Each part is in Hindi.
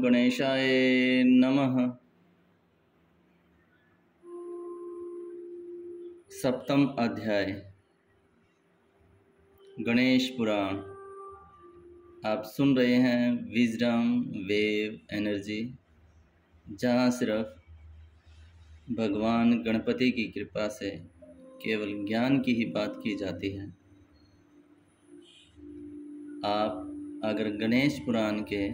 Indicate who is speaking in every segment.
Speaker 1: गणेशाय नमः। सप्तम अध्याय गणेश पुराण। आप सुन रहे हैं विजडम वेव एनर्जी, जहाँ सिर्फ भगवान गणपति की कृपा से केवल ज्ञान की ही बात की जाती है। आप अगर गणेश पुराण के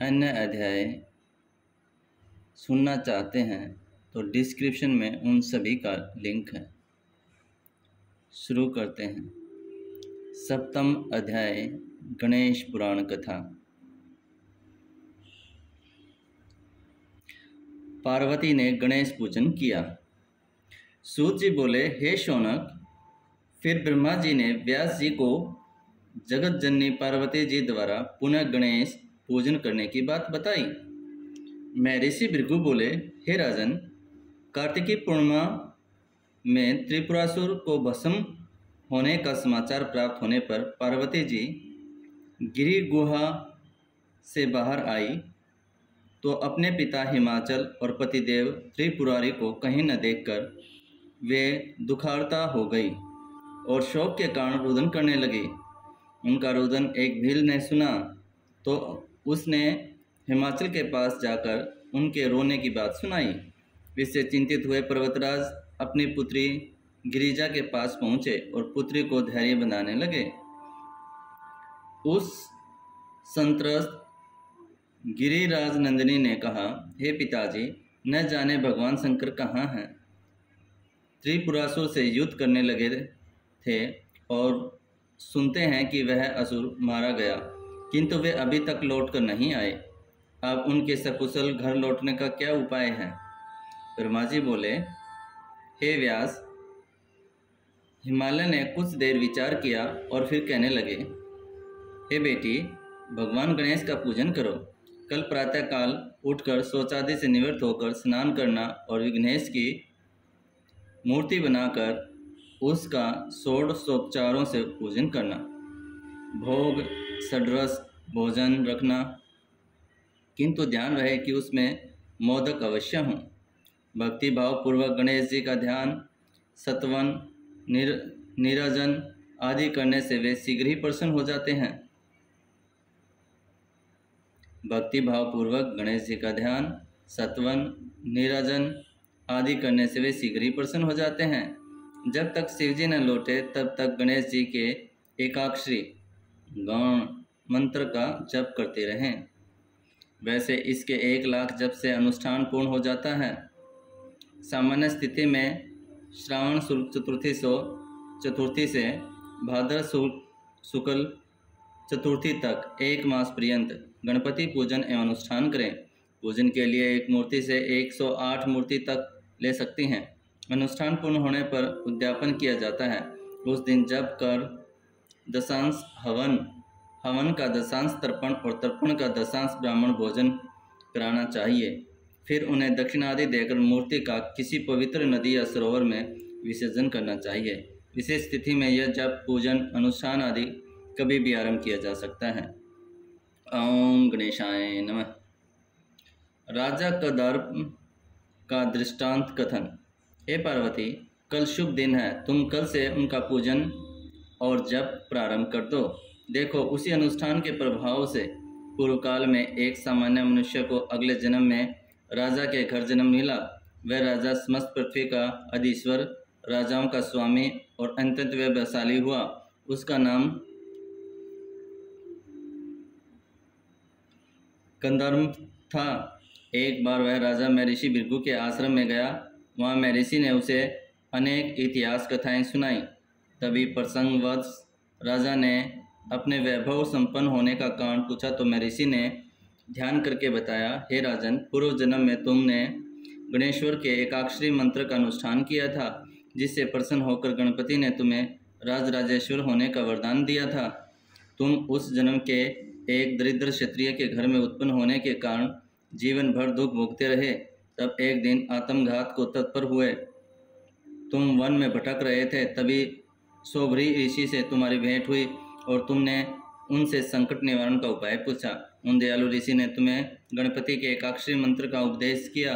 Speaker 1: अन्य अध्याय सुनना चाहते हैं तो डिस्क्रिप्शन में उन सभी का लिंक है। शुरू करते हैं। सप्तम अध्याय गणेश पुराण कथा। पार्वती ने गणेश पूजन किया। सूत जी बोले, हे शौनक, फिर ब्रह्मा जी ने व्यास जी को जगत जननी पार्वती जी द्वारा पुनः गणेश पूजन करने की बात बताई। मैं ऋषि भृगु बोले, हे राजन, कार्तिकी पूर्णिमा में त्रिपुरासुर को भस्म होने का समाचार प्राप्त होने पर पार्वती जी गिरि गुहा से बाहर आई तो अपने पिता हिमाचल और पतिदेव त्रिपुरारी को कहीं न देखकर वे दुखार्ता हो गई और शोक के कारण रुदन करने लगी। उनका रुदन एक भील ने सुना तो उसने हिमाचल के पास जाकर उनके रोने की बात सुनाई। इससे चिंतित हुए पर्वतराज अपनी पुत्री गिरिजा के पास पहुँचे और पुत्री को धैर्य बनाने लगे। उस संत्रस्त गिरिराज नंदिनी ने कहा, हे पिताजी, न जाने भगवान शंकर कहाँ हैं। त्रिपुरासुर से युद्ध करने लगे थे और सुनते हैं कि वह असुर मारा गया, किंतु वे अभी तक लौट कर नहीं आए। अब उनके सकुशल घर लौटने का क्या उपाय है। ब्रह्मा जी बोले, हे व्यास, हिमालय ने कुछ देर विचार किया और फिर कहने लगे, हे बेटी, भगवान गणेश का पूजन करो। कल प्रातःकाल उठकर शौचादि से निवृत्त होकर स्नान करना और विघ्नेश की मूर्ति बनाकर उसका षोडशोपचारों से पूजन करना। भोग षड्रस भोजन रखना, किंतु ध्यान रहे कि उसमें मोदक अवश्य हों। भक्ति भाव पूर्वक गणेश जी का ध्यान, सत्वन, निरजन आदि करने से वे शीघ्र ही प्रसन्न हो जाते हैं। भक्ति भाव पूर्वक गणेश जी का ध्यान, सत्वन, निरजन आदि करने से वे शीघ्र ही प्रसन्न हो जाते हैं। जब तक शिवजी न लौटे तब तक गणेश जी के एकाक्षरी गण मंत्र का जप करते रहें। वैसे इसके 1 लाख जप से अनुष्ठान पूर्ण हो जाता है। सामान्य स्थिति में श्रावण चतुर्थी से भाद्र शुक्ल चतुर्थी तक 1 मास पर्यंत गणपति पूजन एवं अनुष्ठान करें। पूजन के लिए एक मूर्ति से 108 मूर्ति तक ले सकती हैं। अनुष्ठान पूर्ण होने पर उद्यापन किया जाता है। उस दिन जप कर दशांश हवन का दशांश तर्पण और तर्पण का दशांश ब्राह्मण भोजन कराना चाहिए। फिर उन्हें दक्षिणादि देकर मूर्ति का किसी पवित्र नदी या सरोवर में विसर्जन करना चाहिए। विशेष स्थिति में यह जप पूजन अनुष्ठान आदि कभी भी आरंभ किया जा सकता है। ओम गणेशाय नमः। राजा कदर्प का दृष्टांत कथन। हे पार्वती, कल शुभ दिन है, तुम कल से उनका पूजन और जप प्रारंभ कर दो। देखो, उसी अनुष्ठान के प्रभाव से पूर्व काल में एक सामान्य मनुष्य को अगले जन्म में राजा के घर जन्म मिला। वह राजा समस्त पृथ्वी का अधीश्वर, राजाओं का स्वामी और अत्यंत वैभवशाली हुआ। उसका नाम कंदर्प था। एक बार वह राजा महर्षि भृगु के आश्रम में गया। वहाँ महर्षि ने उसे अनेक इतिहास कथाएं सुनाई। तभी प्रसंगवश राजा ने अपने वैभव संपन्न होने का कारण पूछा तो महर्षि ने ध्यान करके बताया, हे राजन, पूर्व जन्म में तुमने गणेश्वर के एकाक्षरी मंत्र का अनुष्ठान किया था, जिससे प्रसन्न होकर गणपति ने तुम्हें राजराजेश्वर होने का वरदान दिया था। तुम उस जन्म के एक दरिद्र क्षत्रिय के घर में उत्पन्न होने के कारण जीवन भर दुख भोगते रहे। तब एक दिन आत्मघात को तत्पर हुए। तुम वन में भटक रहे थे, तभी शोभरी ऋषि से तुम्हारी भेंट हुई और तुमने उनसे संकट निवारण का उपाय पूछा। उन दयालु ऋषि ने तुम्हें गणपति के एकाक्षरी मंत्र का उपदेश किया।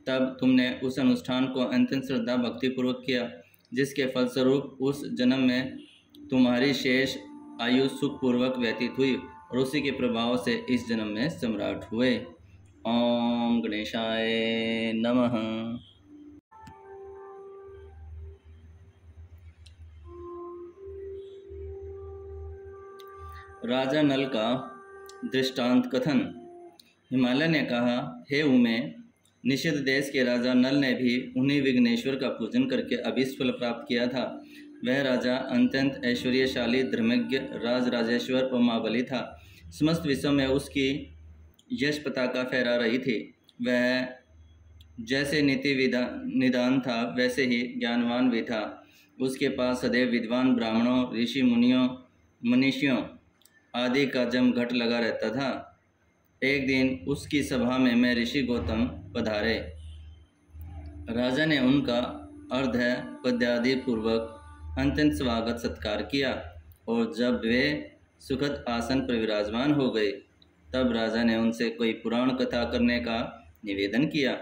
Speaker 1: तब तुमने उस अनुष्ठान को अत्यंत श्रद्धा भक्तिपूर्वक किया, जिसके फलस्वरूप उस जन्म में तुम्हारी शेष आयु सुखपूर्वक व्यतीत हुई और उसी के प्रभाव से इस जन्म में सम्राट हुए। ओम गणेशाय नमः। राजा नल का दृष्टांत कथन। हिमालय ने कहा, हे उमे, निषिद्ध देश के राजा नल ने भी उन्हीं विघ्नेश्वर का पूजन करके अभीष्ट फल प्राप्त किया था। वह राजा अत्यंत ऐश्वर्यशाली, धर्मज्ञ, राजेश्वर और महाबली था। समस्त विश्व में उसकी यश पताका फहरा रही थी। वह जैसे नीति निदान था, वैसे ही ज्ञानवान भी था। उसके पास सदैव विद्वान ब्राह्मणों, ऋषि मुनियों, मनीषियों आदि का जमघट लगा रहता था। एक दिन उसकी सभा में मैं ऋषि गौतम पधारे। राजा ने उनका अर्घ्य पद्यादि पूर्वक अत्यंत स्वागत सत्कार किया और जब वे सुखद आसन पर विराजमान हो गए, तब राजा ने उनसे कोई पुराण कथा करने का निवेदन किया।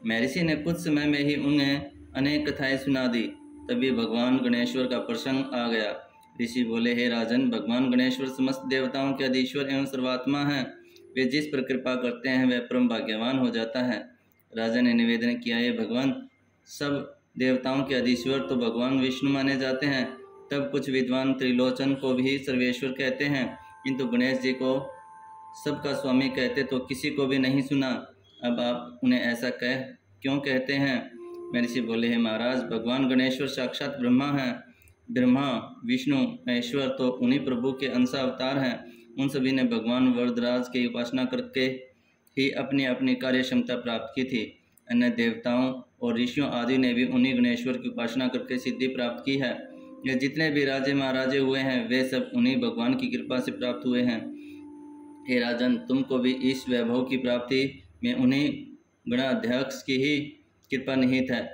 Speaker 1: महर्षि ने कुछ समय में ही उन्हें अनेक कथाएं सुना दी। तभी भगवान गणेश्वर का प्रसंग आ गया। ऋषि बोले, हे राजन, भगवान गणेश्वर समस्त देवताओं के अधीश्वर एवं सर्वात्मा हैं। वे जिस पर कृपा करते हैं वह परम भाग्यवान हो जाता है। राजा ने निवेदन किया, हे भगवान, सब देवताओं के अधीश्वर तो भगवान विष्णु माने जाते हैं। तब कुछ विद्वान त्रिलोचन को भी सर्वेश्वर कहते हैं, किंतु गणेश जी को सबका स्वामी कहते तो किसी को भी नहीं सुना। अब आप उन्हें ऐसा क्यों कहते हैं? महर्षि बोले, हे महाराज, भगवान गणेश्वर साक्षात ब्रह्मा हैं। ब्रह्मा, विष्णु, महेश्वर तो उन्हीं प्रभु के अंश अवतार हैं। उन सभी ने भगवान वरदराज की उपासना करके ही अपनी अपनी कार्य क्षमता प्राप्त की थी। अन्य देवताओं और ऋषियों आदि ने भी उन्हीं गणेश्वर की उपासना करके सिद्धि प्राप्त की है। ये जितने भी राजे महाराजे हुए हैं, वे सब उन्हीं भगवान की कृपा से प्राप्त हुए हैं। हे राजन, तुमको भी इस वैभव की प्राप्ति में उन्हीं गणाध्यक्ष की ही कृपा निहित है।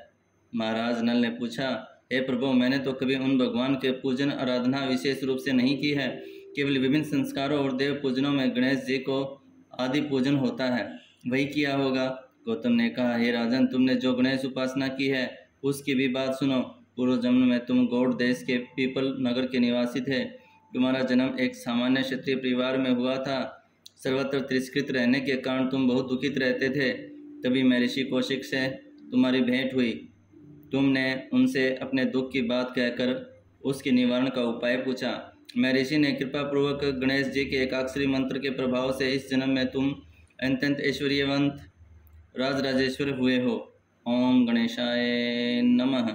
Speaker 1: महाराज नल ने पूछा, हे प्रभु, मैंने तो कभी उन भगवान के पूजन आराधना विशेष रूप से नहीं की है। केवल विभिन्न संस्कारों और देव पूजनों में गणेश जी को आदि पूजन होता है, वही किया होगा। गौतम ने कहा, हे राजन, तुमने जो गणेश उपासना की है उसकी भी बात सुनो। पूर्व जन्म में तुम गौड़ देश के पीपल नगर के निवासी थे। तुम्हारा जन्म एक सामान्य क्षत्रिय परिवार में हुआ था। सर्वत्र तिरस्कृत रहने के कारण तुम बहुत दुखित रहते थे। तभी महर्षि कौशिक से तुम्हारी भेंट हुई। तुमने उनसे अपने दुख की बात कहकर उसके निवारण का उपाय पूछा। महर्षि ने कृपापूर्वक गणेश जी के एकाक्षरी मंत्र के प्रभाव से इस जन्म में तुम अत्यंत ऐश्वर्यवंत राजेश्वर हुए हो। ओम गणेशाय नमः।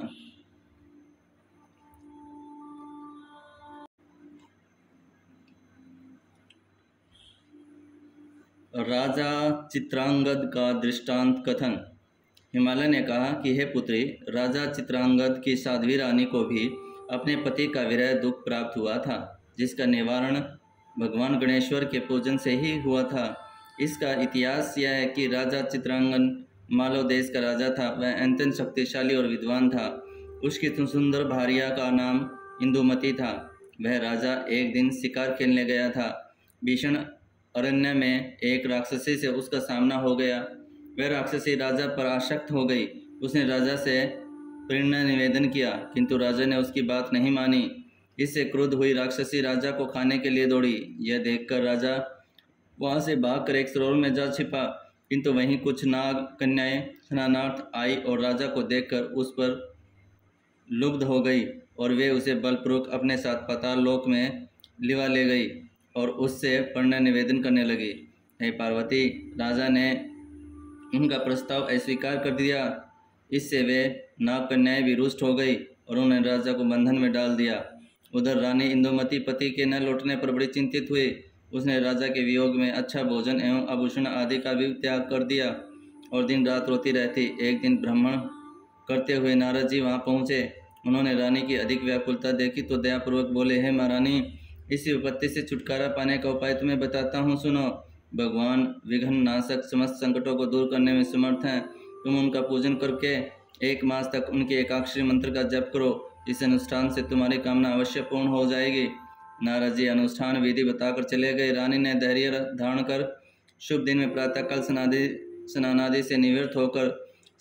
Speaker 1: राजा चित्रांगद का दृष्टांत कथन। हिमालय ने कहा कि हे पुत्री, राजा चित्रांगद की साध्वी रानी को भी अपने पति का विरह दुख प्राप्त हुआ था, जिसका निवारण भगवान गणेश्वर के पूजन से ही हुआ था। इसका इतिहास यह है कि राजा चित्रांगन मालव देश का राजा था। वह अत्यंत शक्तिशाली और विद्वान था। उसकी सुंदर भार्या का नाम इंदुमती था। वह राजा एक दिन शिकार खेलने गया था। भीषण अरण्य में एक राक्षसी से उसका सामना हो गया। वह राक्षसी राजा पर आसक्त हो गई। उसने राजा से प्रेरणा निवेदन किया, किंतु राजा ने उसकी बात नहीं मानी। इससे क्रुद्ध हुई राक्षसी राजा को खाने के लिए दौड़ी। यह देखकर राजा वहां से भागकर एक सरोवर में जा छिपा, किंतु वहीं कुछ नाग कन्याएं स्नानार्थ आई और राजा को देखकर उस पर लुब्ध हो गई और वे उसे बलपूर्वक अपने साथ पाताल लोक में लिवा ले गई और उससे प्रेरणा निवेदन करने लगी। हे पार्वती, राजा ने उनका प्रस्ताव अस्वीकार कर दिया। इससे वे नाग कन्याएं भी रुष्ट हो गई और उन्होंने राजा को बंधन में डाल दिया। उधर रानी इंदुमती पति के न लौटने पर बड़ी चिंतित हुई। उसने राजा के वियोग में अच्छा भोजन एवं आभूषण आदि का भी त्याग कर दिया और दिन रात रोती रहती। एक दिन भ्रमण करते हुए नारद जी वहाँ पहुँचे। उन्होंने रानी की अधिक व्याकुलता देखी तो दयापूर्वक बोले, हे महारानी, इसी विपत्ति से छुटकारा पाने का उपाय तुम्हें बताता हूँ, सुनो। भगवान विघ्न नाशक समस्त संकटों को दूर करने में समर्थ हैं। तुम उनका पूजन करके 1 मास तक उनके एकाक्षरी मंत्र का जप करो। इस अनुष्ठान से तुम्हारी कामना अवश्य पूर्ण हो जाएगी। नारद जी अनुष्ठान विधि बताकर चले गए। रानी ने धैर्य धारण कर शुभ दिन में प्रातःकाल स्नानादि से निवृत्त होकर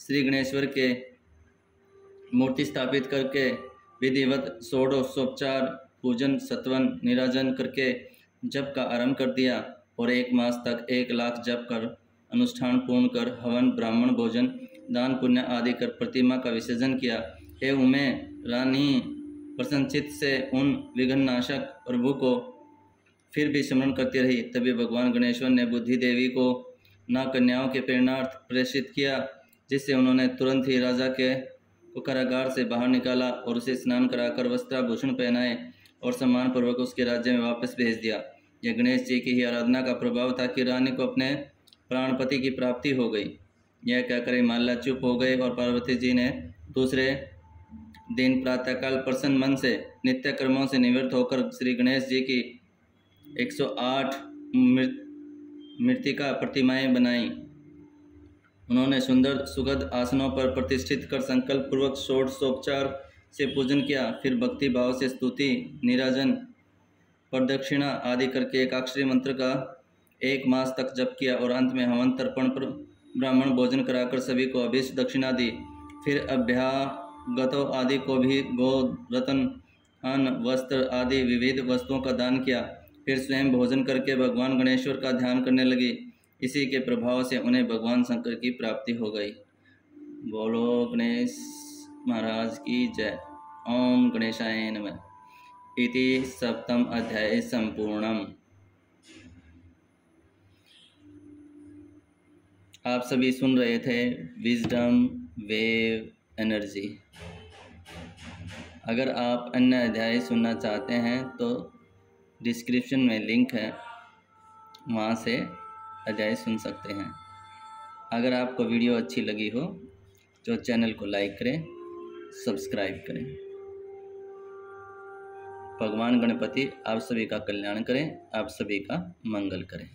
Speaker 1: श्री गणेश्वर के मूर्ति स्थापित करके विधिवत षोडशोपचार पूजन सत्वन निराजन करके जप का आरंभ कर दिया और 1 मास तक 1 लाख जप कर अनुष्ठान पूर्ण कर हवन ब्राह्मण भोजन दान पुण्य आदि कर प्रतिमा का विसर्जन किया। हे उमे, रानी प्रसन्नचित्त से उन विघ्ननाशक प्रभु को फिर भी स्मरण करती रही। तभी भगवान गणेश्वर ने बुद्धि देवी को ना कन्याओं के प्रेरणार्थ प्रेषित किया, जिससे उन्होंने तुरंत ही राजा के को कारागार से बाहर निकाला और उसे स्नान कराकर वस्त्राभूषण पहनाए और सम्मानपूर्वक उसके राज्य में वापस भेज दिया। यह गणेश जी की ही आराधना का प्रभाव था कि रानी को अपने प्राणपति की प्राप्ति हो गई। यह कहकर हिमालय चुप हो गए और पार्वती जी ने दूसरे दिन प्रातःकाल प्रसन्न मन से नित्य कर्मों से निवृत्त होकर श्री गणेश जी की 108 मृत्तिका प्रतिमाएं बनाई। उन्होंने सुंदर सुगंध आसनों पर प्रतिष्ठित कर संकल्प पूर्वक षोडशोपचार से पूजन किया। फिर भक्ति भाव से स्तुति निराजन प्रदक्षिणा आदि करके एकाक्षरी मंत्र का 1 मास तक जप किया और अंत में हवन तर्पण पर ब्राह्मण भोजन कराकर सभी को अभिष्ट दक्षिणा दी। फिर अभ्यागतों आदि को भी गो रत्न अन्न वस्त्र आदि विविध वस्तुओं का दान किया। फिर स्वयं भोजन करके भगवान गणेश्वर का ध्यान करने लगी। इसी के प्रभाव से उन्हें भगवान शंकर की प्राप्ति हो गई। बोलो गणेश महाराज की जय। ओम गणेशाय नमः। इति 7वां अध्याय संपूर्णम। आप सभी सुन रहे थे विजडम वेव एनर्जी। अगर आप अन्य अध्याय सुनना चाहते हैं तो डिस्क्रिप्शन में लिंक है, वहाँ से अध्याय सुन सकते हैं। अगर आपको वीडियो अच्छी लगी हो तो चैनल को लाइक करें, सब्सक्राइब करें। भगवान गणपति आप सभी का कल्याण करें, आप सभी का मंगल करें।